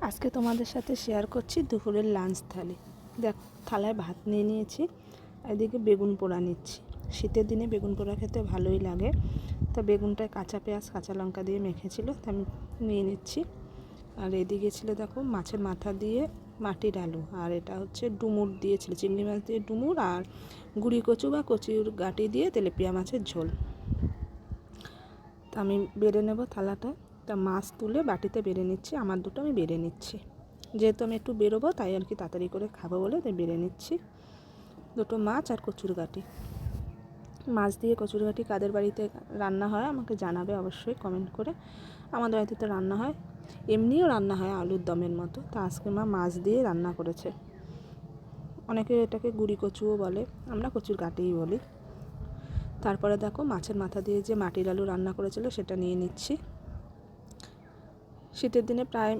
আজকে তোমাদের সাথে শেয়ার করছি দুপুরের লাঞ্চ থালি। দেখ, থালায় ভাত নিয়ে নিয়েছি, এদিকে বেগুন পোড়া নিচ্ছি। শীতের দিনে বেগুন পোড়া খেতে ভালোই লাগে। তা বেগুনটায় কাঁচা পেঁয়াজ কাঁচা লঙ্কা দিয়ে মেখেছিল, তা আমি নিয়ে নিচ্ছি। আর এদিকে ছিল দেখো মাছের মাথা দিয়ে মাটির আলু, আর এটা হচ্ছে ডুমুর দিয়েছিল, চিংড়ি মাছ দিয়ে ডুমুর, আর গুঁড়ি কচু বা কচুর গাঁটি দিয়ে তেলাপিয়া মাছের ঝোল। তা আমি বেড়ে নেব থালাটা। তা মাছ তুলে বাটিতে বেড়ে নিচ্ছি, আমার দুটো আমি বেড়ে নিচ্ছি, যেহেতু আমি একটু বেরোবো তাই আর কি তাড়াতাড়ি করে খাবো বলে তাই বেড়ে নিচ্ছি। দুটো মাছ আর কচুর গাঁটি। মাছ দিয়ে কচুর গাঁটি কাদের বাড়িতে রান্না হয় আমাকে জানাবে অবশ্যই কমেন্ট করে। আমাদের বাড়িতে তো রান্না হয়, এমনিও রান্না হয় আলুর দমের মতো। তা আজকে মা মাছ দিয়ে রান্না করেছে। অনেকে এটাকে গুঁড়ি কচুও বলে, আমরা কচুর গাঁটিই বলি। তারপরে দেখো মাছের মাথা দিয়ে যে মাটির আলু রান্না করেছিল সেটা নিয়ে নিচ্ছি। শীতের দিনে প্রায়